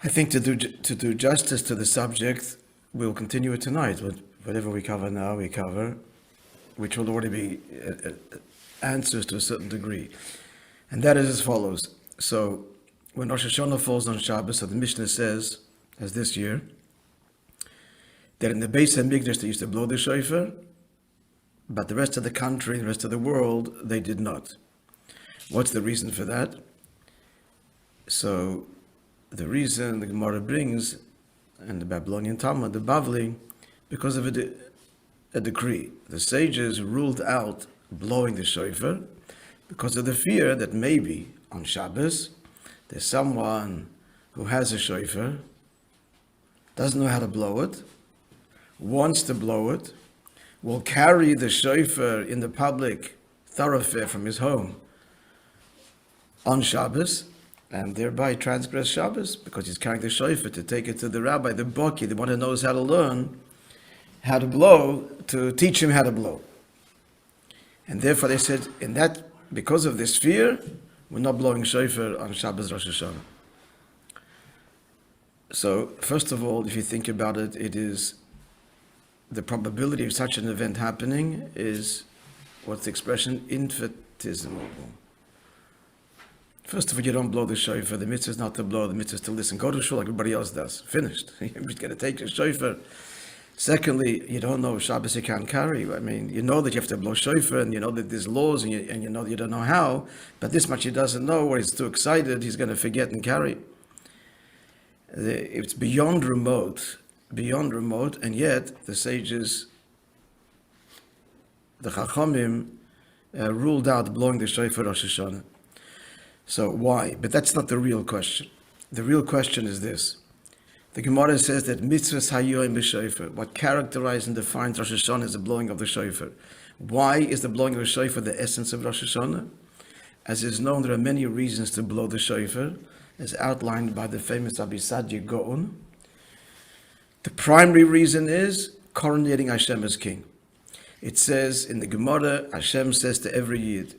I think to do justice to the subject, we'll continue it tonight. Whatever we cover now, we cover, which will already be answers to a certain degree. And that is as follows. So, when Rosh Hashanah falls on Shabbos, so the Mishnah says, as this year, that in the Beis HaMikdash they used to blow the shofar, but the rest of the country, the rest of the world, they did not. What's the reason for that? So, the reason the Gemara brings, and the Babylonian Talmud, the Bavli, because of a decree. The sages ruled out blowing the shofar because of the fear that maybe on Shabbos there's someone who has a shofar, doesn't know how to blow it, wants to blow it, will carry the shofar in the public thoroughfare from his home on Shabbos, and thereby transgress Shabbos because he's carrying the shofar to take it to the rabbi, the baki, the one who knows how to learn how to blow, to teach him how to blow. And therefore they said, because of this fear, we're not blowing shofar on Shabbos Rosh Hashanah. So, first of all, if you think about it, it is the probability of such an event happening is, what's the expression? Infinitesimal. First of all, you don't blow the shofar. The mitzvah is not to blow, the mitzvah is to listen. Go to shul like everybody else does. Finished. You're going to take your shofar. Secondly, you don't know Shabbos you can't carry. I mean, you know that you have to blow shofar, and you know that there's laws, and you know you don't know how, but this much he doesn't know, or he's too excited, he's going to forget and carry. It's beyond remote, and yet the sages, the Chachamim, ruled out blowing the shofar Rosh Hashanah. So why? But that's not the real question. The real question is this. The Gemara says that mitzvahs hayoim b'shofar, what characterizes and defines Rosh Hashanah is the blowing of the shofar. Why is the blowing of the shofar the essence of Rosh Hashanah? As is known, there are many reasons to blow the shofar, as outlined by the famous Rabbi Sadia Gaon. The primary reason is coronating Hashem as king. It says in the Gemara, Hashem says to every Yid,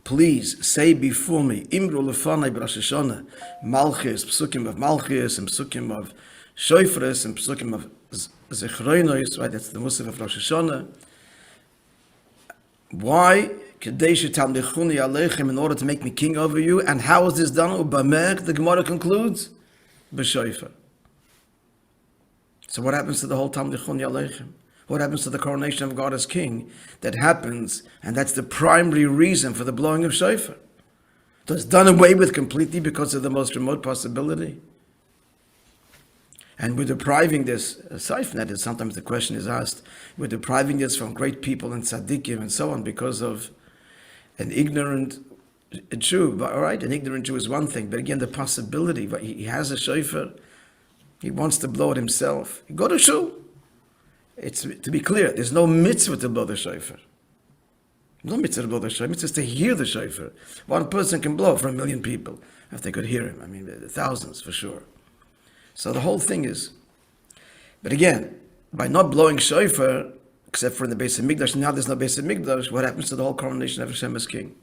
please say before me, Imru lefanai b'Rosh Hashanah, Malchus, Psukim of Malchus, and Psukim of Shofres, and Psukim of Zechronos, right? That's the Musaf of Rosh Hashanah. Why? Kadesh Talmichuni Aleichem, in order to make me king over you. And how is this done? Ubamer, the Gemara concludes, b'Shofar. So what happens to the whole Talmichuni Aleichem? What happens to the coronation of God as king? That happens, and that's the primary reason for the blowing of shofar. So it's done away with completely because of the most remote possibility. And we're depriving this, aside from that, sometimes the question is asked, we're depriving this from great people and tzaddikim and so on because of an ignorant Jew. But, all right, an ignorant Jew is one thing, but again, the possibility, he has a shofar, he wants to blow it himself. Go to shul. It's to be clear, there's no mitzvah to blow the shofar. No mitzvah to blow the shofar. Mitzvah is to hear the shofar. One person can blow for 1 million people if they could hear him. I mean, thousands for sure. So the whole thing is, but again, by not blowing shofar, except for in the Beis HaMikdash, now there's no Beis HaMikdash, what happens to the whole coronation of Hashem as king?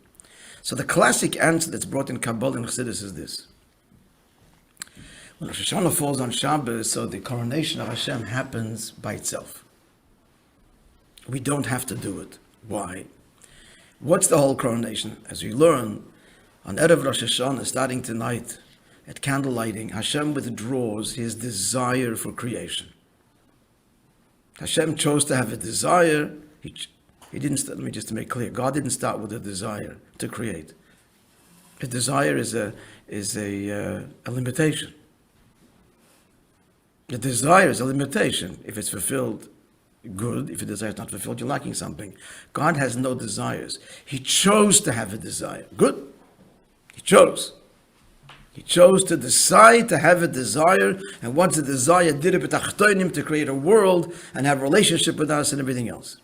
So the classic answer that's brought in Kabbalah and Chassidus is this. When Rosh Hashanah falls on Shabbos, so the coronation of Hashem happens by itself. We don't have to do it. Why? What's the whole coronation? As we learn, on Erev Rosh Hashanah, starting tonight, at candle lighting, Hashem withdraws his desire for creation. Hashem chose to have a desire. He didn't. Let me just to make clear. God didn't start with a desire to create. A desire is a limitation. The desire is a limitation. If it's fulfilled, good. If the desire is not fulfilled, you're lacking something. God has no desires. He chose to have a desire. Good. He chose. He chose to decide to have a desire, and once the desire did it to create a world and have a relationship with us and everything else.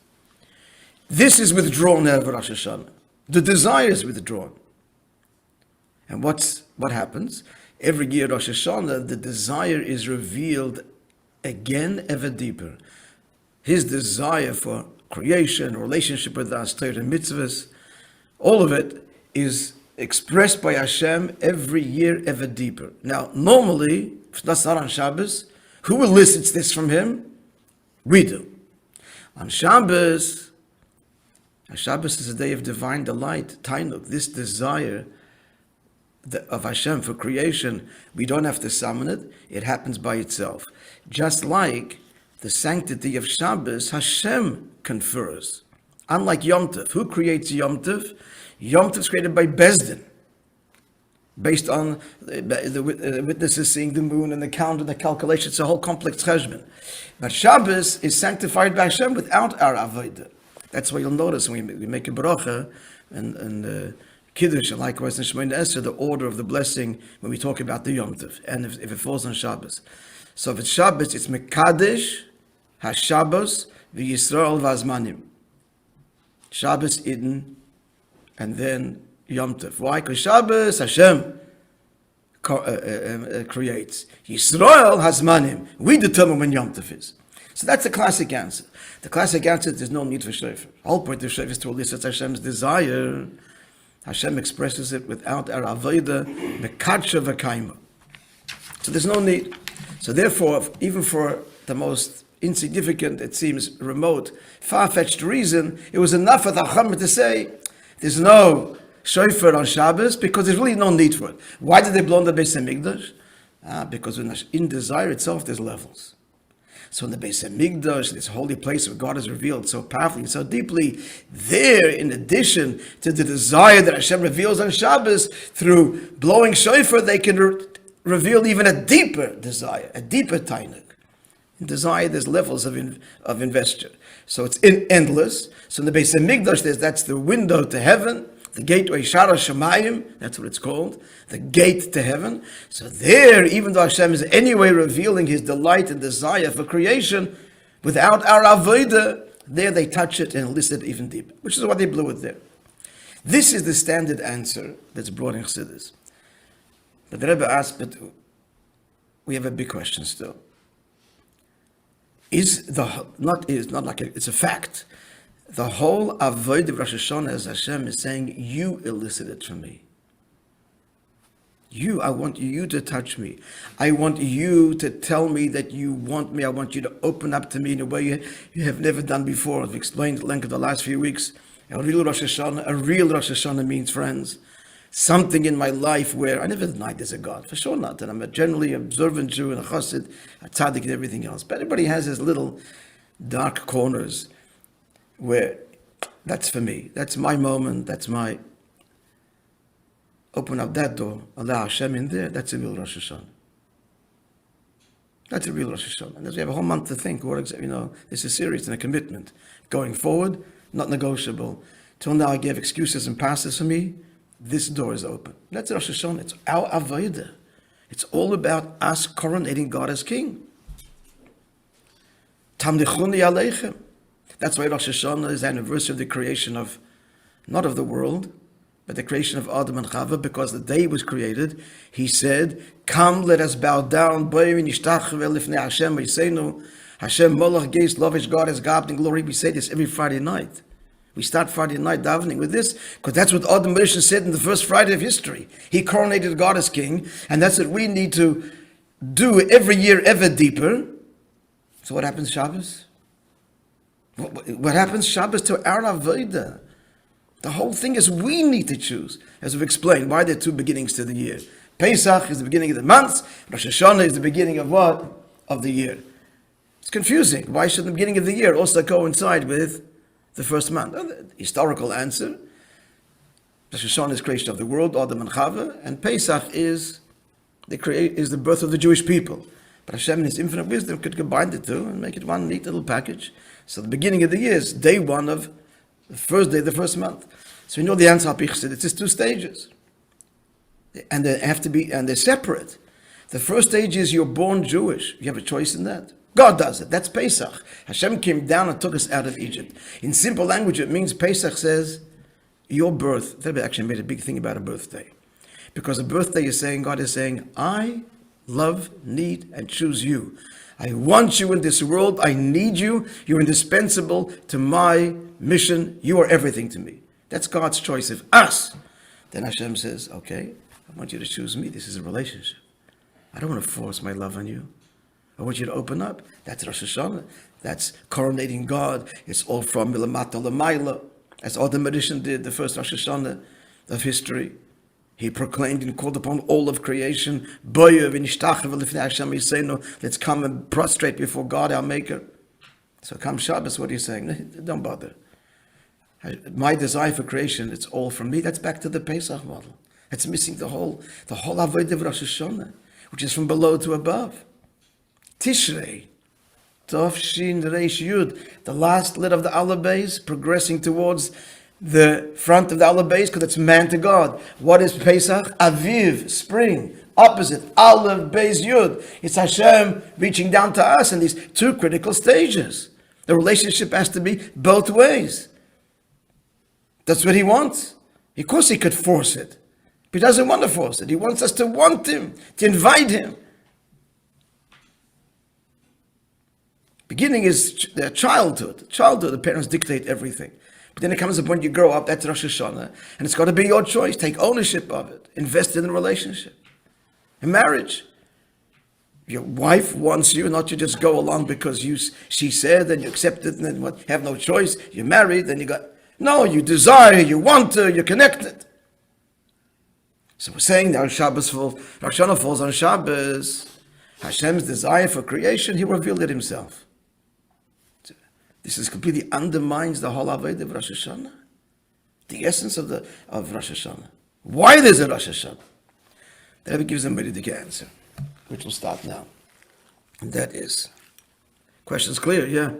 This is withdrawn out of Rosh Hashanah. The desire is withdrawn. And what happens? Every year Rosh Hashanah, the desire is revealed again, ever deeper. His desire for creation, relationship with us, Torah and mitzvahs, all of it is expressed by Hashem every year, ever deeper. Now, normally, if that's not on Shabbos, who elicits this from him? We do. On Shabbos is a day of divine delight, Tainuk, this desire of Hashem for creation. We don't have to summon it, it happens by itself. Just like the sanctity of Shabbos, Hashem confers. Unlike Yom Tov. Who creates Yom Tov? Yom Tov is created by Bezdin, based on the witnesses seeing the moon and the count and the calculation. It's a whole complex cheshbon. But Shabbos is sanctified by Hashem without our avodah. That's why you'll notice when we make a bracha and Kiddush, and likewise in Shemoneh Esrei, the order of the blessing when we talk about the Yom Tov, and if it falls on Shabbos. So if it's Shabbos, it's Mekadesh, HaShabbos, V'Yisrael V'Azmanim. Shabbos, Eden, and then Yom Tov. Why? Because Shabbos, Hashem creates. Yisrael Hazmanim. We determine when Yom Tov is. So that's the classic answer. The classic answer is there's no need for shofar. The whole point of shofar is to elicit Hashem's desire. Hashem expresses it without our avodah, mekadsha v'kaima. So there's no need. So therefore, even for the most insignificant, it seems remote, far-fetched reason, it was enough for the Chacham to say, there's no shofar on Shabbos because there's really no need for it. Why did they blow in the Beis HaMikdash? Because in desire itself, there's levels. So in the Beis HaMikdash, this holy place where God is revealed so powerfully and so deeply, there, in addition to the desire that Hashem reveals on Shabbos, through blowing shofar, they can reveal even a deeper desire, a deeper tainuk. In desire, there's levels of investure. So it's endless. So in the Beis HaMikdash, that's the window to heaven, the gateway, Shara Shamayim, that's what it's called, the gate to heaven. So there, even though Hashem is anyway revealing his delight and desire for creation, without our avodah, there they touch it and elicit it even deeper, which is why they blew it there. This is the standard answer that's brought in Chassidus. But the Rebbe asked, but we have a big question still. It's a fact. The whole avodah of Rosh Hashanah, as Hashem is saying, you elicit it from me. I want you to touch me. I want you to tell me that you want me. I want you to open up to me in a way you have never done before. I've explained at length the last few weeks. A real Rosh Hashanah means, friends, something in my life where I never denied there's a God, for sure not. And I'm a generally observant Jew and a chassid, a tzaddik and everything else. But everybody has his little dark corners where that's for me. That's my moment. That's my... Open up that door, allow Hashem in there. That's a real Rosh Hashanah. That's a real Rosh Hashanah. And we have a whole month to think. This is serious and a commitment. Going forward, not negotiable. Till now I gave excuses and passes for me. This door is open. That's Rosh Hashanah. It's our avodah. It's all about us coronating God as King. Tamlichuni aleichem. That's why Rosh Hashanah is the anniversary of the creation of, not of the world, but the creation of Adam and Chava, because the day was created, he said, come, let us bow down, Hashem Molech Geis, Lovish God has gabbed in glory. We say this every Friday night. We start Friday night davening with this, because that's what Adam Moishe said in the first Friday of history. He coronated God as King, and that's what we need to do every year, ever deeper. So what happens Shabbos? What happens Shabbos to our avodah? The whole thing is we need to choose. As we've explained, why there are two beginnings to the year. Pesach is the beginning of the month. Rosh Hashanah is the beginning of what? Of the year. It's confusing. Why should the beginning of the year also coincide with the first month? Well, the historical answer, Rosh Hashanah is creation of the world, Adam and Chava, and Pesach is the birth of the Jewish people. But Hashem in his infinite wisdom could combine the two and make it one neat little package. So the beginning of the year is day one of the first day, the first month. So we know the answer. It's just two stages, and they have to be, and they're separate. The first stage is you're born Jewish. You have a choice in that. God does it. That's Pesach. Hashem came down and took us out of Egypt. In simple language, it means Pesach says your birth. They actually made a big thing about a birthday, because a birthday is saying God is saying, I love, need, and choose you. I want you in this world. I need you. You're indispensable to my mission. You are everything to me. That's God's choice of us. Then Hashem says, okay, I want you to choose me. This is a relationship. I don't want to force my love on you. I want you to open up. That's Rosh Hashanah. That's coronating God. It's all from Milamata Lamaila. As all the magician did, the first Rosh Hashanah of history. He proclaimed and called upon all of creation. Let's come and prostrate before God, our Maker. So come Shabbos, what are you saying? Don't bother. My desire for creation, it's all from me. That's back to the Pesach model. It's missing the whole avodah of Rosh Hashanah, which is from below to above. Tishrei, Tov Shin Reish Yud, the last lit of the Aleph Beis, progressing towards the front of the Aleph Beis, because it's man to God. What is Pesach? Aviv, spring. Opposite, Aleph Beis Yud. It's Hashem reaching down to us in these two critical stages. The relationship has to be both ways. That's what he wants. Of course he could force it. But he doesn't want to force it. He wants us to want him, to invite him. Beginning is childhood. Childhood, the parents dictate everything. But then it comes a point you grow up, that's Rosh Hashanah, and it's got to be your choice. Take ownership of it. Invest in a relationship. In marriage. Your wife wants you, not to just go along because she said, and you accept it, and then have no choice. You're married, then no, you desire, you want to, you're connected. So we're saying that Rosh Hashanah falls on Shabbos. Hashem's desire for creation, he revealed it himself. This is completely undermines the whole avodah of Rosh Hashanah, the essence of Rosh Hashanah. Why there's a Rosh Hashanah? The Rabbi gives them a very good answer, which will start now. And that is, question's clear, yeah?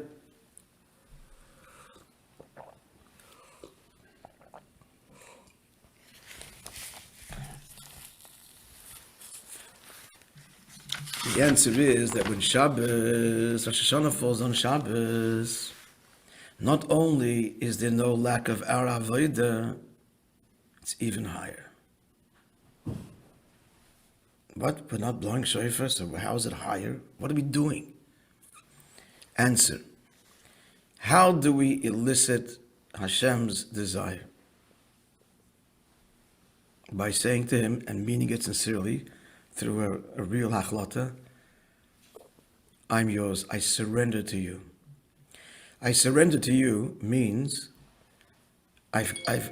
The answer is that when Shabbos, Rosh Hashanah falls on Shabbos, not only is there no lack of our avodah, it's even higher. What? We're not blowing shofar, so how is it higher? What are we doing? Answer. How do we elicit Hashem's desire? By saying to him, and meaning it sincerely, through a real hachlata, I'm yours, I surrender to you. I surrender to you means I've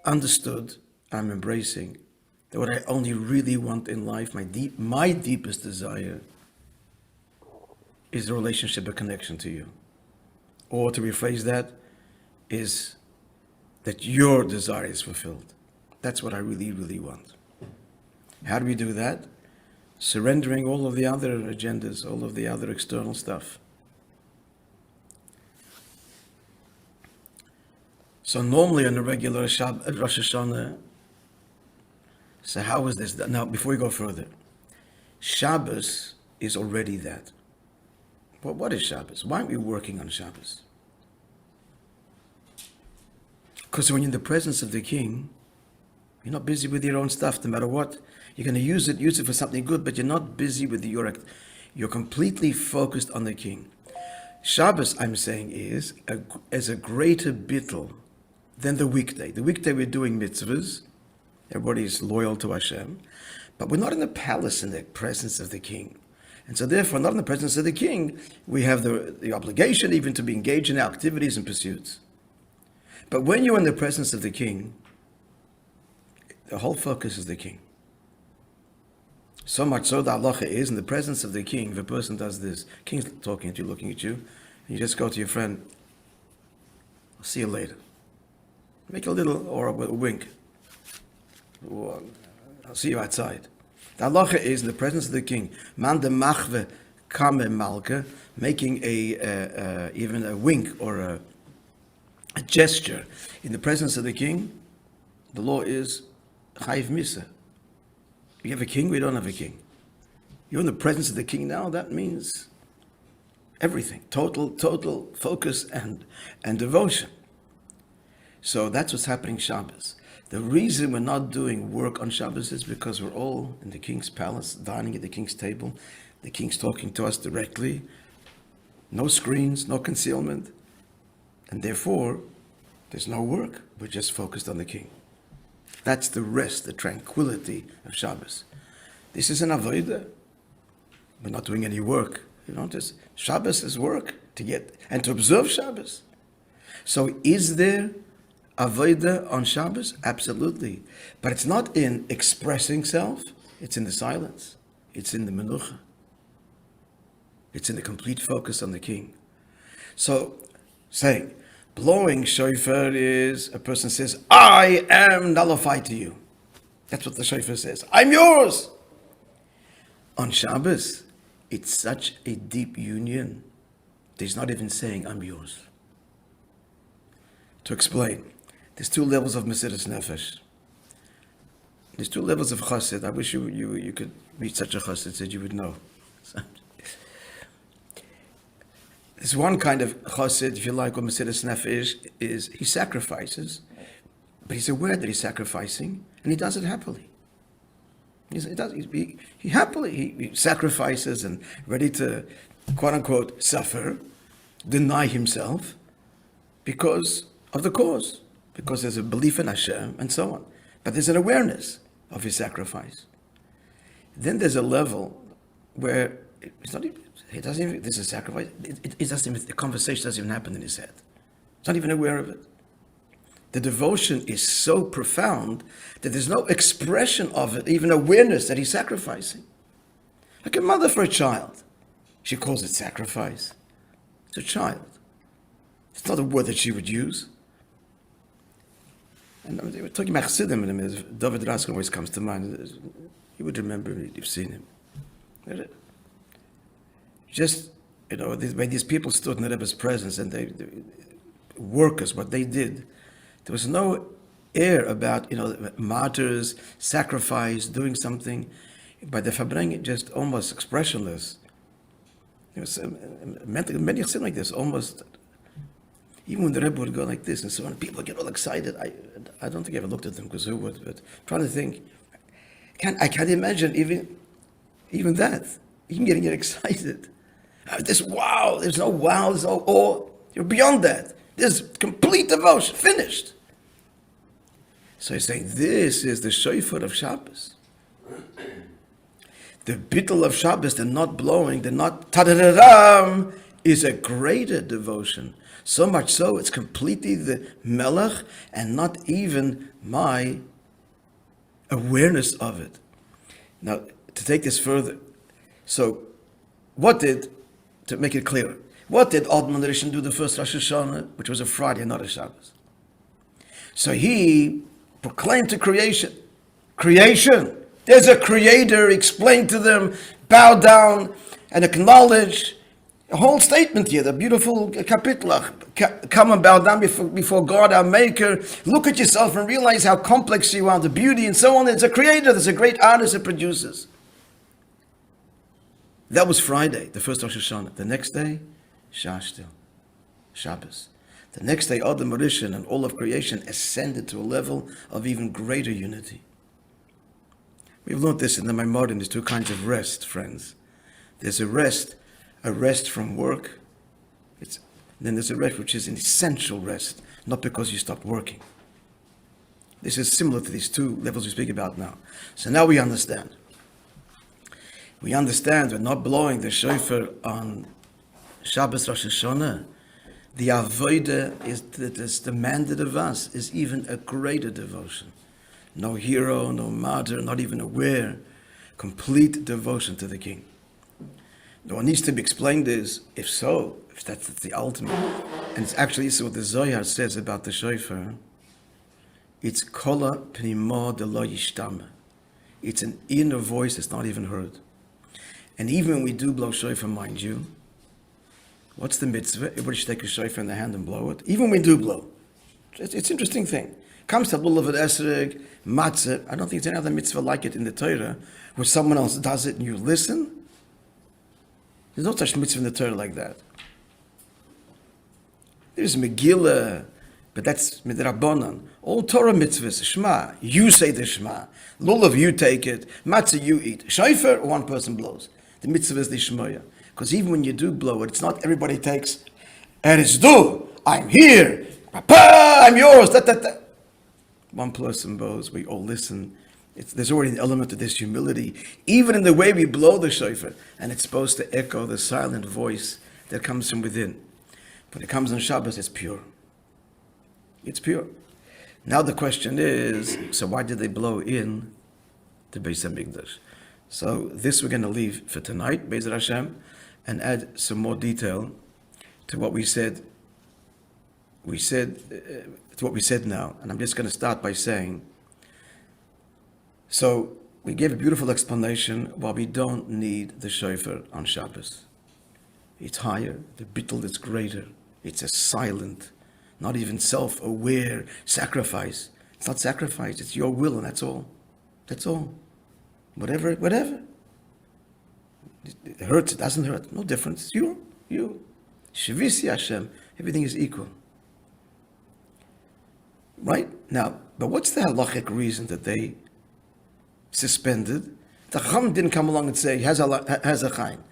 understood, I'm embracing, that what I only really want in life, my deepest desire, is a relationship, a connection to you. Or to rephrase that, is that your desire is fulfilled. That's what I really, really want. How do we do that? Surrendering all of the other agendas, all of the other external stuff. So normally on a regular Rosh Hashanah, so how is this? Now, before we go further, Shabbos is already that. But what is Shabbos? Why aren't we working on Shabbos? Because when you're in the presence of the King, you're not busy with your own stuff, no matter what. You're going to use it for something good, but you're not busy with your act. You're completely focused on the King. Shabbos, I'm saying, is a greater bittul than the weekday. The weekday we're doing mitzvahs. Everybody's loyal to Hashem. But we're not in the palace in the presence of the King. And so therefore, not in the presence of the King, we have the obligation even to be engaged in activities and pursuits. But when you're in the presence of the King, the whole focus is the King. So much so the halacha is, in the presence of the King, if a person does this, King's talking at you, looking at you, and you just go to your friend, I'll see you later. Make a little, or a wink. Or, I'll see you outside. The halacha is, in the presence of the King, man de machve kame malke, making even a wink or a gesture in the presence of the King. The law is chayiv misa. We have a king, we don't have a king. You're in the presence of the King now, that means everything. Total focus and devotion. So that's what's happening Shabbos. The reason we're not doing work on Shabbos is because we're all in the King's palace, dining at the King's table. The King's talking to us directly. No screens, no concealment. And therefore, there's no work. We're just focused on the King. That's the rest, the tranquility of Shabbos. This is an avodah. We're not doing any work. Shabbos is work to get and to observe Shabbos. So is there avodah on Shabbos? Absolutely. But it's not in expressing self. It's in the silence. It's in the menucha. It's in the complete focus on the King. So, saying, blowing shofar is, a person says, I am nullified to you. That's what the shofar says. I'm yours. On Shabbos, it's such a deep union. He's not even saying, I'm yours. To explain, there's two levels of Mesiras Nefesh. There's two levels of chassid. I wish you could meet such a chassid that you would know. There's one kind of chassid, if you like, what Mesiras Nefesh is he sacrifices, but he's aware that he's sacrificing, and he does it happily. He sacrifices and ready to, quote unquote, suffer, deny himself, because of the cause, because there's a belief in Hashem and so on. But there's an awareness of his sacrifice. Then there's a level where it's not even, he doesn't even, this is sacrifice, it doesn't even, the conversation doesn't even happen in his head. He's not even aware of it. The devotion is so profound that there's no expression of it, even awareness that he's sacrificing. Like a mother for a child. She calls it sacrifice. It's a child. It's not a word that she would use. And they were talking about Chassidim in a minute. David Raskin always comes to mind. You would remember it, you've seen him. Just, when these people stood in the Rebbe's presence and they workers, what they did, there was no air about, martyrs, sacrifice, doing something. By the Fabring, just almost expressionless. It was many things like this, almost. Even when the Rebbe would go like this and so on, people would get all excited. I don't think I ever looked at them because who would, but trying to think. I can't imagine even that. Even getting excited. There's wow, there's no awe. You're beyond that. There's complete devotion, finished. So he's saying, this is the shofar of Shabbos. The bittul of Shabbos, the not blowing, the not ta-da-da-dam, is a greater devotion. So much so, it's completely the melech and not even my awareness of it. Now, to take this further, so to make it clearer, what did Admon Rishon do the first Rosh Hashanah, which was a Friday, not a Shabbos? So he proclaimed to creation, there's a creator, explain to them, bow down and acknowledge. A whole statement here, the beautiful kapitlach. Come and bow down before God, our maker. Look at yourself and realize how complex you are, the beauty and so on. There's a creator, there's a great artist that produces. That was Friday, the first Rosh Hashanah. The next day, Shashtil, Shabbos. The next day, Adam Rishon and all of creation ascended to a level of even greater unity. We've learned this in the Maimorim. There's two kinds of rest, friends. There's a rest from work. Then there's a rest which is an essential rest, not because you stopped working. This is similar to these two levels we speak about now. So now we understand. We understand we're not blowing the shofar on Shabbos Rosh Hashanah. The avodah that is demanded of us is even a greater devotion. No hero, no martyr, not even aware. Complete devotion to the King. Now, what needs to be explained is, if that's the ultimate, and it's actually so what the Zohar says about the shofar, it's kola pnimo de lo yishtama. It's an inner voice that's not even heard. And even when we do blow shofar, mind you, what's the mitzvah? Everybody should take a shofar in the hand and blow it. Even when we do blow. It's an interesting thing. Comes to Lulav Esrog, Matzah. I don't think there's any other mitzvah like it in the Torah, where someone else does it and you listen. There's no such mitzvah in the Torah like that. There's Megillah, but that's midrabanan. All Torah mitzvahs, Shema, you say the Shema. Lulav, you take it. Matzah, you eat. Shofar, one person blows. The mitzvah is the Shmoya. Because even when you do blow it, it's not everybody takes, Eretz Du, I'm here, Papa, I'm yours, one person blows, we all listen. There's already an element of this humility, even in the way we blow the shofar, and it's supposed to echo the silent voice that comes from within. When it comes on Shabbos, it's pure. It's pure. Now the question is, so why did they blow in the Beis HaMikdash? So this we're going to leave for tonight, Be'ezrat Hashem, and add some more detail to what we said. To what we said now, and I'm just going to start by saying. So we gave a beautiful explanation why we don't need the shofar on Shabbos. It's higher, the bittul is greater. It's a silent, not even self-aware sacrifice. It's not sacrifice, it's your will, and that's all. That's all. Whatever. It hurts, it doesn't hurt, no difference. It's you. Shavisi Hashem, everything is equal. Right? Now, but what's the halachic reason that they suspended? The Chacham didn't come along and say, has a chaim.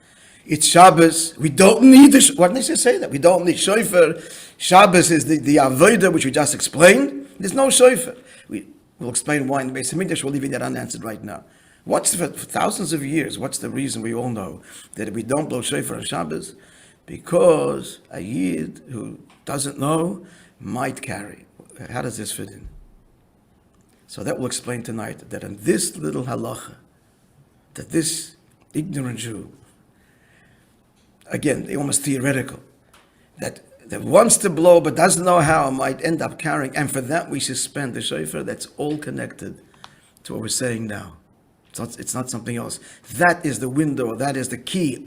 It's Shabbos. We don't need the. Why didn't they say that? We don't need shofar. Shabbos is the avodah which we just explained. There's no shofar. We'll explain why in the Beis HaMikdash. We're leaving that unanswered right now. For thousands of years, what's the reason we all know that if we don't blow shofar on Shabbos? Because a yid who doesn't know might carry. How does this fit in? So that will explain tonight that in this little halacha, that this ignorant Jew, again, they're almost theoretical, that wants to blow but doesn't know how, might end up carrying, and for that we suspend the shofar. That's all connected to what we're saying now. It's not something else. That is the window, that is the key.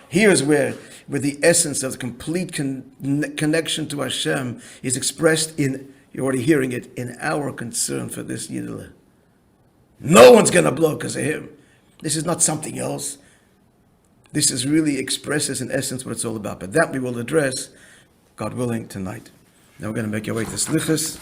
Here's where the essence of the complete connection to Hashem is expressed in, you're already hearing it, in our concern for this Yiddilah. No one's going to blow because of him. This is not something else. This is really expresses in essence what it's all about. But that we will address, God willing, tonight. Now we're going to make our way to Slichus.